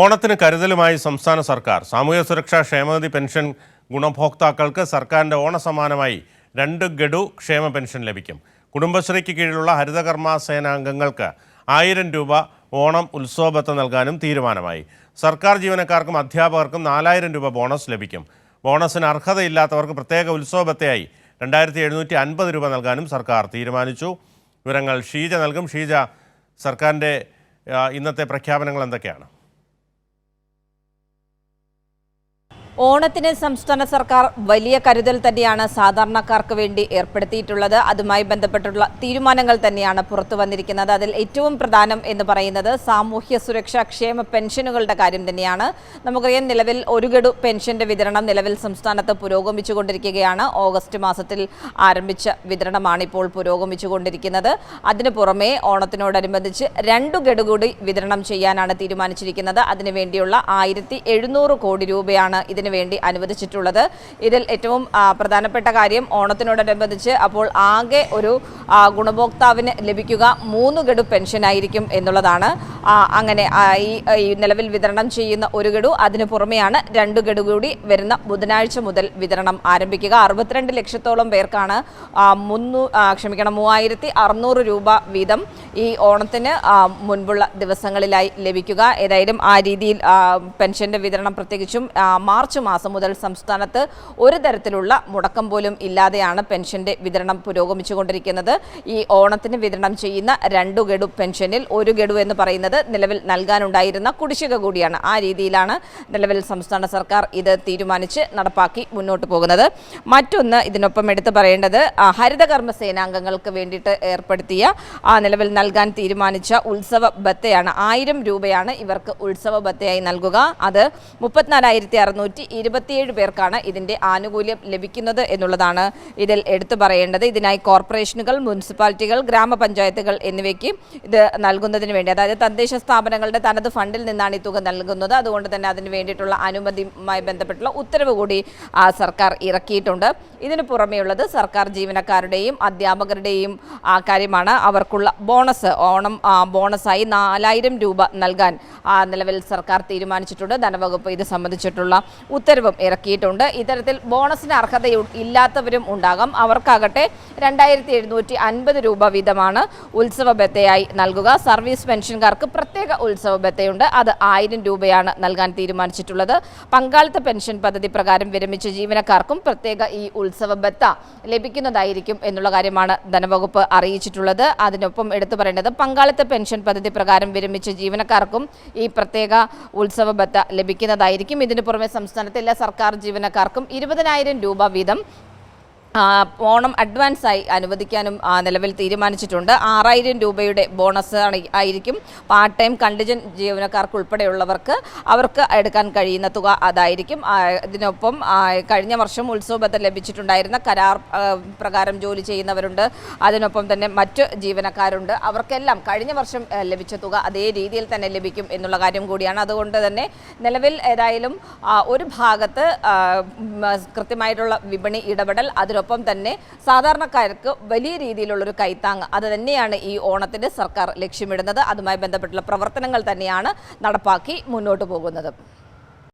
ഓണത്തിന് കരുതലുമായി സംസ്ഥാന സർക്കാർ. സാമൂഹ്യ സുരക്ഷാ ക്ഷേമനിധി പെൻഷൻ ഗുണഭോക്താക്കൾക്ക് സർക്കാരിൻ്റെ ഓണസമ്മാനമായി 2 ഗഡു ക്ഷേമ പെൻഷൻ ലഭിക്കും. കുടുംബശ്രീക്ക് കീഴിലുള്ള ഹരിതകർമ്മ സേനാംഗങ്ങൾക്ക് 1000 രൂപ ഓണം ഉത്സവബത്ത നൽകാനും തീരുമാനമായി. സർക്കാർ ജീവനക്കാർക്കും അധ്യാപകർക്കും 4000 രൂപ ബോണസ് ലഭിക്കും. ബോണസിന് അർഹതയില്ലാത്തവർക്ക് പ്രത്യേക ഉത്സവബത്തയായി 2750 രൂപ നൽകാനും സർക്കാർ തീരുമാനിച്ചു. വിവരങ്ങൾ ഷീജ നൽകും. ഷീജ, സർക്കാരിൻ്റെ ഇന്നത്തെ പ്രഖ്യാപനങ്ങൾ എന്തൊക്കെയാണ്? ഓണത്തിന് സംസ്ഥാന സർക്കാർ വലിയ കരുതൽ തന്നെയാണ് സാധാരണക്കാർക്ക് വേണ്ടി ഏർപ്പെടുത്തിയിട്ടുള്ളത്. അതുമായി ബന്ധപ്പെട്ടുള്ള തീരുമാനങ്ങൾ തന്നെയാണ് പുറത്തു വന്നിരിക്കുന്നത്. അതിൽ ഏറ്റവും പ്രധാനം എന്ന് പറയുന്നത് സാമൂഹ്യ സുരക്ഷാ ക്ഷേമ പെൻഷനുകളുടെ കാര്യം തന്നെയാണ്. നമുക്കറിയാം, നിലവിൽ 1 ഗഡു പെൻഷന്റെ വിതരണം നിലവിൽ സംസ്ഥാനത്ത് പുരോഗമിച്ചുകൊണ്ടിരിക്കുകയാണ്. ഓഗസ്റ്റ് മാസത്തിൽ ആരംഭിച്ച വിതരണമാണ് ഇപ്പോൾ പുരോഗമിച്ചുകൊണ്ടിരിക്കുന്നത്. അതിനു പുറമെ ഓണത്തിനോടനുബന്ധിച്ച് 2 ഗഡു കൂടി വിതരണം ചെയ്യാനാണ് തീരുമാനിച്ചിരിക്കുന്നത്. അതിനുവേണ്ടിയുള്ള 1700 കോടി രൂപയാണ് വേണ്ടി അനുവദിച്ചിട്ടുള്ളത്. ഇതിൽ ഏറ്റവും പ്രധാനപ്പെട്ട കാര്യം, ഓണത്തിനോടനുബന്ധിച്ച് അപ്പോൾ ആകെ ഒരു ഗുണഭോക്താവിന് ലഭിക്കുക 3 ഗഡു പെൻഷനായിരിക്കും എന്നുള്ളതാണ്. അങ്ങനെ ഈ നിലവിൽ വിതരണം ചെയ്യുന്ന 1 ഗഡു, അതിനു പുറമെയാണ് 2 ഗഡു കൂടി വരുന്ന ബുധനാഴ്ച മുതൽ വിതരണം ആരംഭിക്കുക. 62 ലക്ഷത്തോളം പേർക്കാണ് 3600 രൂപ വീതം ഈ ഓണത്തിന് മുൻപുള്ള ദിവസങ്ങളിലായി ലഭിക്കുക. ഏതായാലും ആ രീതിയിൽ പെൻഷന്റെ വിതരണം പ്രത്യേകിച്ചും മാർച്ച് മാസം മുതൽ സംസ്ഥാനത്ത് ഒരു തരത്തിലുള്ള മുടക്കം പോലും ഇല്ലാതെയാണ് പെൻഷന്റെ വിതരണം പുരോഗമിച്ചുകൊണ്ടിരിക്കുന്നത്. ഈ ഓണത്തിന് വിതരണം ചെയ്യുന്ന 2 ഗഡു പെൻഷനിൽ 1 ഗഡു എന്ന് പറയുന്നത് നിലവിൽ നൽകാനുണ്ടായിരുന്ന കുടിശ്ശിക കൂടിയാണ്. ആ രീതിയിലാണ് നിലവിൽ സംസ്ഥാന സർക്കാർ ഇത് തീരുമാനിച്ച് നടപ്പാക്കി മുന്നോട്ട് പോകുന്നത്. മറ്റൊന്ന് ഇതിനൊപ്പം എടുത്തു പറയേണ്ടത്, ഹരിതകർമ്മ സേനാംഗങ്ങൾക്ക് വേണ്ടിയിട്ട് ഏർപ്പെടുത്തിയ നിലവിൽ നൽകാൻ തീരുമാനിച്ച ഉത്സവ ബത്തയാണ്. 1000 രൂപയാണ് ഇവർക്ക് ഉത്സവ ബത്തയായി നൽകുക. അത് 34,627 പേർക്കാണ് ഇതിൻ്റെ ആനുകൂല്യം ലഭിക്കുന്നത് എന്നുള്ളതാണ് ഇതിൽ എടുത്തു പറയേണ്ടത്. ഇതിനായി കോർപ്പറേഷനുകൾ, മുനിസിപ്പാലിറ്റികൾ, ഗ്രാമപഞ്ചായത്തുകൾ എന്നിവയ്ക്ക് ഇത് നൽകുന്നതിന് വേണ്ടി, അതായത് തദ്ദേശ സ്ഥാപനങ്ങളുടെ തനത് ഫണ്ടിൽ നിന്നാണ് ഈ തുക നൽകുന്നത്. അതുകൊണ്ട് തന്നെ അതിന് വേണ്ടിയിട്ടുള്ള അനുമതിയുമായി ബന്ധപ്പെട്ടുള്ള ഉത്തരവ് കൂടി സർക്കാർ ഇറക്കിയിട്ടുണ്ട്. ഇതിന് പുറമെയുള്ളത് സർക്കാർ ജീവനക്കാരുടെയും അധ്യാപകരുടെയും കാര്യമാണ്. അവർക്കുള്ള ബോണസ്, ഓണം ബോണസായി 4000 രൂപ നൽകാൻ നിലവിൽ സർക്കാർ തീരുമാനിച്ചിട്ടുണ്ട്. ധനവകുപ്പ് ഇത് സംബന്ധിച്ചിട്ടുള്ള ഉത്തരവും ഇറക്കിയിട്ടുണ്ട്. ഇത്തരത്തിൽ ബോണസിന് അർഹത ഇല്ലാത്തവരും ഉണ്ടാകാം. അവർക്കാകട്ടെ 2750 രൂപ വീതമാണ് ഉത്സവ ബത്തയായി നൽകുക. സർവീസ് പെൻഷൻകാർക്ക് പ്രത്യേക ഉത്സവ ബത്തയുണ്ട്. അത് 1000 രൂപയാണ് നൽകാൻ തീരുമാനിച്ചിട്ടുള്ളത്. പങ്കാളിത്ത പെൻഷൻ പദ്ധതി പ്രകാരം വിരമിച്ച ജീവനക്കാർക്കും പ്രത്യേക ഈ ഉത്സവ ബത്ത ലഭിക്കുന്നതായിരിക്കും എന്നുള്ള കാര്യമാണ് ധനവകുപ്പ് അറിയിച്ചിട്ടുള്ളത്. അതിനൊപ്പം എടുത്തു പറയേണ്ടത്, പങ്കാളിത്ത പെൻഷൻ പദ്ധതി പ്രകാരം വിരമിച്ച ജീവനക്കാർക്കും ഈ പ്രത്യേക ഉത്സവ ബത്ത ലഭിക്കുന്നതായിരിക്കും. ഇതിനു പുറമെ സംസ്ഥാനത്തെ എല്ലാ സർക്കാർ ജീവനക്കാർക്കും 20,000 രൂപ വീതം ഓണം അഡ്വാൻസായി അനുവദിക്കാനും നിലവിൽ തീരുമാനിച്ചിട്ടുണ്ട്. 6000 രൂപയുടെ ബോണസ് ആയിരിക്കും പാർട്ട് ടൈം കണ്ടിജന്റ് ജീവനക്കാർക്ക് ഉൾപ്പെടെയുള്ളവർക്ക് അവർക്ക് എടുക്കാൻ കഴിയുന്ന തുക അതായിരിക്കും. ഇതിനൊപ്പം കഴിഞ്ഞ വർഷം ഉത്സവ ബത്ത ലഭിച്ചിട്ടുണ്ടായിരുന്ന കരാർ പ്രകാരം ജോലി ചെയ്യുന്നവരുണ്ട്. അതിനൊപ്പം തന്നെ മറ്റ് ജീവനക്കാരുണ്ട്. അവർക്കെല്ലാം കഴിഞ്ഞ വർഷം ലഭിച്ച തുക അതേ രീതിയിൽ തന്നെ ലഭിക്കും എന്നുള്ള കാര്യം കൂടിയാണ്. അതുകൊണ്ട് തന്നെ നിലവിൽ ഏതായാലും ഒരു ഭാഗത്ത് കൃത്യമായിട്ടുള്ള വിപണി ഇടപെടൽ, അതിനൊപ്പം തന്നെ സാധാരണക്കാർക്ക് വലിയ രീതിയിലുള്ളൊരു കൈത്താങ്, അത് തന്നെയാണ് ഈ ഓണത്തിന് സർക്കാർ ലക്ഷ്യമിടുന്നത്. അതുമായി ബന്ധപ്പെട്ടുള്ള പ്രവർത്തനങ്ങൾ തന്നെയാണ് നടപ്പാക്കി മുന്നോട്ട് പോകുന്നത്.